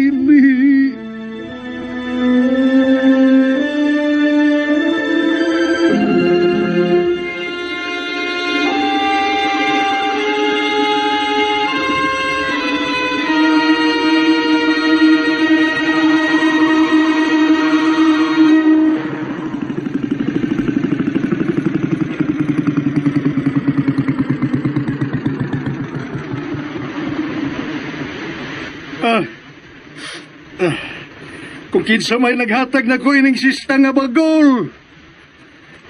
Kung kinsa may naghatag na ko ining sista nga bagol.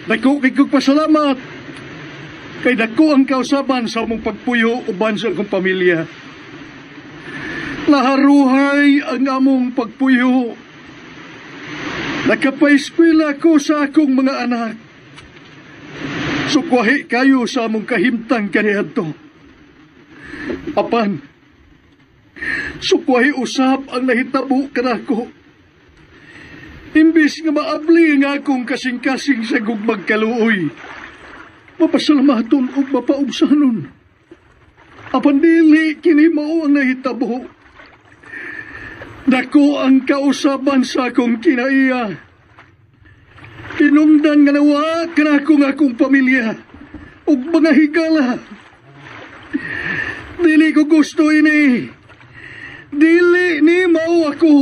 Dako kay kong pasalamat. Kay dako ang kausaban sa mong pagpuyo uban sa akong pamilya. Laharuhay ang among pagpuyo. Nakapaeskwela ko sa akong mga anak. Sukwahi kayo sa among kahimtang kaniadto. Apan, sukwahi usap ang nahitabo kanako. Imbis nga maabli nga akong kasing-kasing sa gugmag kaluoy, mapasalamaton o mapaubsanon. Apan dili kini mao ang nahitabo. Dako ang kausaban sa akong kinaiya. Tinungdan nga nawa kanako nga akong pamilya ug mga higala. Dili ko gusto ini. Dili ni mao ako.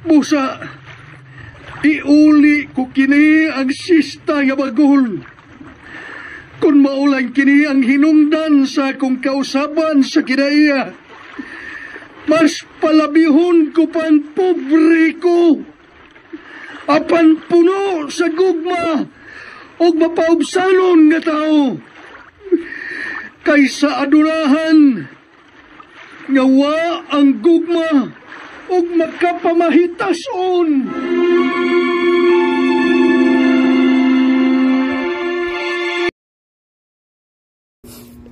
Busa, iuli ko kini ang sista nga bagol. Kung maulang kini ang hinungdan sa akong kausaban sa kinaiya, mas palabihon ko pang pobre ko. Apan puno sa gugma o mapaubsalon nga tao. Kaysa adunahan, ngawa ang gugma ug makapamahitason.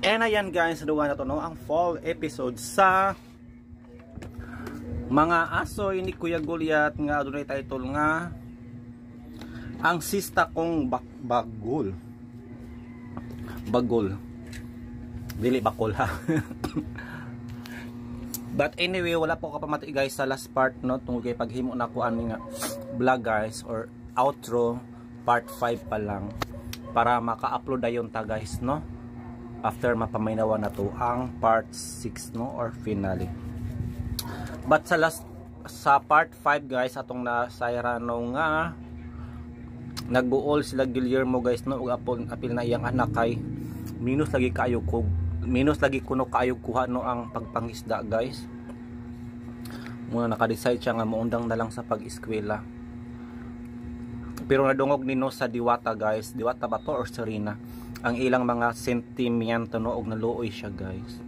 And ayan guys, duwa na to no, ang fall episode sa Mga Asoy ni Kuya Goliath nga adunay title nga Ang Sista Kong Bagol. Bagol. Dili bakol ha. But anyway, wala po kapamati guys sa last part no, tungkol kay paghimo na ko ani nga vlog guys or outro part 5 pa lang para maka-upload ayon ta guys no. After mapamaynawa na to ang part 6 no or finale. But sa part 5 guys atong nasayrano nga nagbuol sila Guillermo guys no ug apil na iyang anak kay minus lagi kuno kaayog kuha no ang pagpangisda guys. Muna naka-decide siya nga muundang na lang sa pag-eskwela. Pero nadungog nino sa Diwata guys. Diwata ba to or Serena? Ang ilang mga sentimiento no og naluoy siya guys.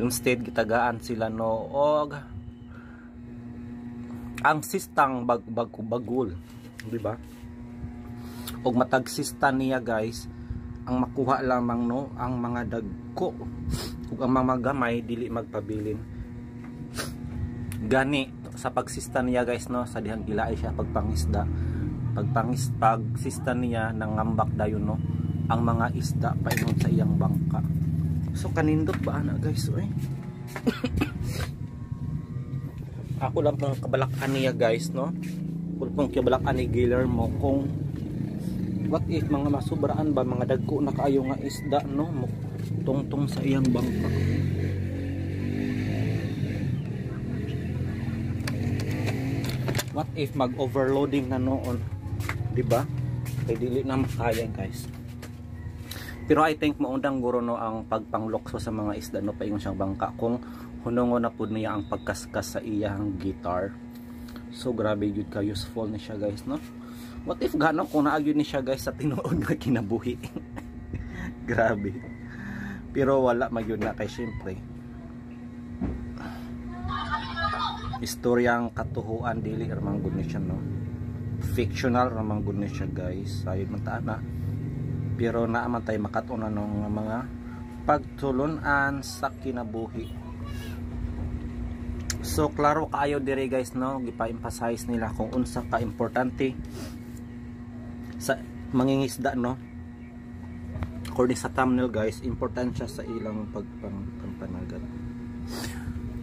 Instead gitagaan sila no og ang sistang bagul, di ba? Og matagsista niya guys. Ang makuha lamang no ang mga dagko ug ang mga gamay dili magpabilin. Gani sa pagsista niya guys no sa dihang gilaay siya pagpangisda. Pagsista niya nangambak dayon no ang mga isda paingon sa iyang bangka. So kanindot ba ana guys oy? Ako lang pong kabalakan niya guys no. Kung kabalakan ni Guillermo kung what if mga masubraan ba mga dagko na kaayo nga isda no tungtong sa iyang bangka. What if mag-overloading na noon, di ba? Kay dili na makaya guys. Pero I think maundang guro no ang pagpanglokso sa mga isda no paingon siyang bangka kung hunungon na pud niya ang pagkaskas sa iyang guitar. So grabe gyud ka useful ni siya guys no. What if gano kung naagyo ni siya guys sa tinuod nga kinabuhi. Grabe. Pero wala magyud na kay syempre. Istoryang katuhuan dili ramang good siya, no. Fictional ramang good siya, guys. Sayod man ta na. Pero naaman tayo makatuna ng mga pagtulunan sa kinabuhi. So klaro kaayo diri, guys, no. Gipa-emphasize nila kung unsa ka importante sa mangingisda, no. According sa thumbnail, guys, important siya sa ilang pagpanagat.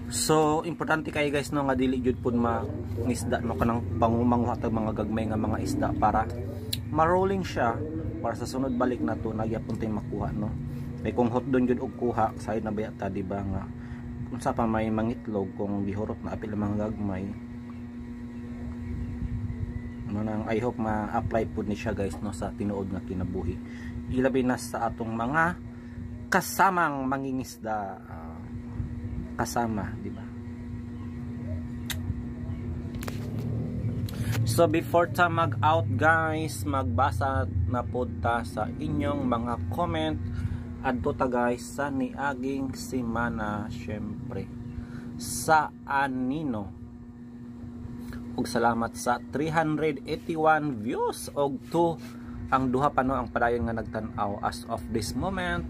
So importante kayo, guys, no, nga dili jud pud mangisda, no, kanang pangumanguha tag mga gagmay nga mga isda para ma-rolling siya para sa sunod balik na to nagyapon tay makuha, no. Kay kung hot doon jud og kuha sayod na bayata, di ba, nga unsa pa may mangitlog kung gihurot na apil mga gagmay. Manang I hope ma-apply pud ni siya, guys, no, sa tinuod nga kinabuhi. Ilabi na sa atong mga kasamang mangingisda. Kasama, di ba? So before ta mag-out, guys, magbasa na po ta sa inyong mga comment adto ta, guys, sa niaging semana, syempre sa Anino. Og salamat sa 381 views og 2 ang duha pa, no, ang padayon nga nagtan-aw as of this moment.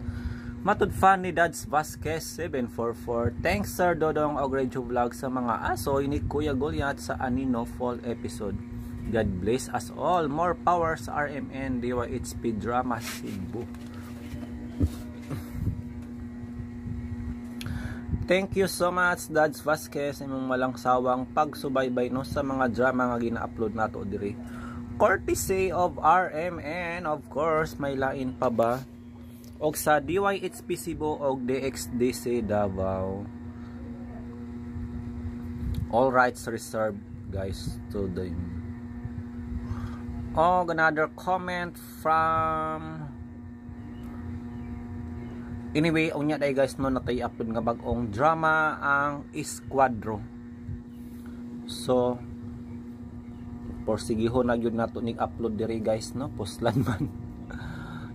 Matud fan ni Dads Vasquez 744. Thanks Sir Dodong og Radio Vlog sa mga asoy ni Kuya Goliath sa Anino Fall episode. God bless us all. More power sa RMN DYHP Drama Cebu. Thank you so much Dads Vasquez imong malang sawang pagsubaybay, no, sa mga drama nga gina-upload nato diri. Courtesy of RMN, of course, may lain pa ba? Og sa DYHP Cebu og DXDC Davao. All rights reserved, guys, to them. Og another comment from anyway, unya day, guys, no, natay upload nga bag-ong drama ang Escuadro. So porsigihon na gyud nato ning upload diri, guys, no, postlan man.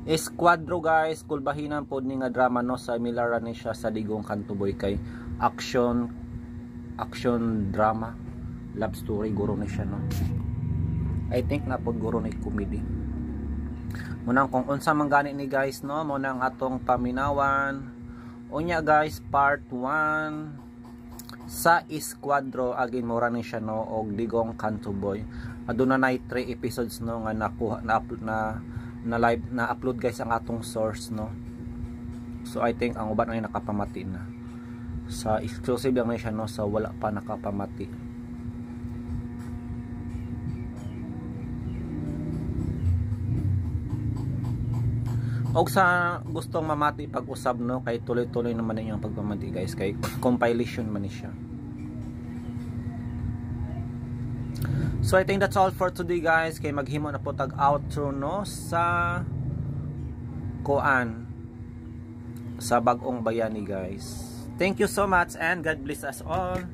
Escuadro, guys, kulbahinan pod ni nga drama, no, sa milaran ni siya sa Digong Kantuboy kay action drama, love story guro ni siya, no. I think na pod guro ni comedy. Munang kung unsa man gani ni, guys, no, mo nang atong paminawan. Unya, guys, part 1 sa Escuadro agin mora ni siya, no, og Digong Kantuboy. Aduna nay 3 episodes, no, nga nakuha na live na upload, guys, ang atong source, no. So I think ang uban ay nakapamati na. Sa exclusive lang siya, no, sa wala pa nakapamati. Og sa gustong mamati pag-usab, no, kay tuloy-tuloy naman ninyong pagpamati, guys, kay compilation man ni siya. So I think that's all for today, guys, kay maghimo na po tag outro, no, sa kuan sa Bag-ong Bayani, guys. Thank you so much and God bless us all.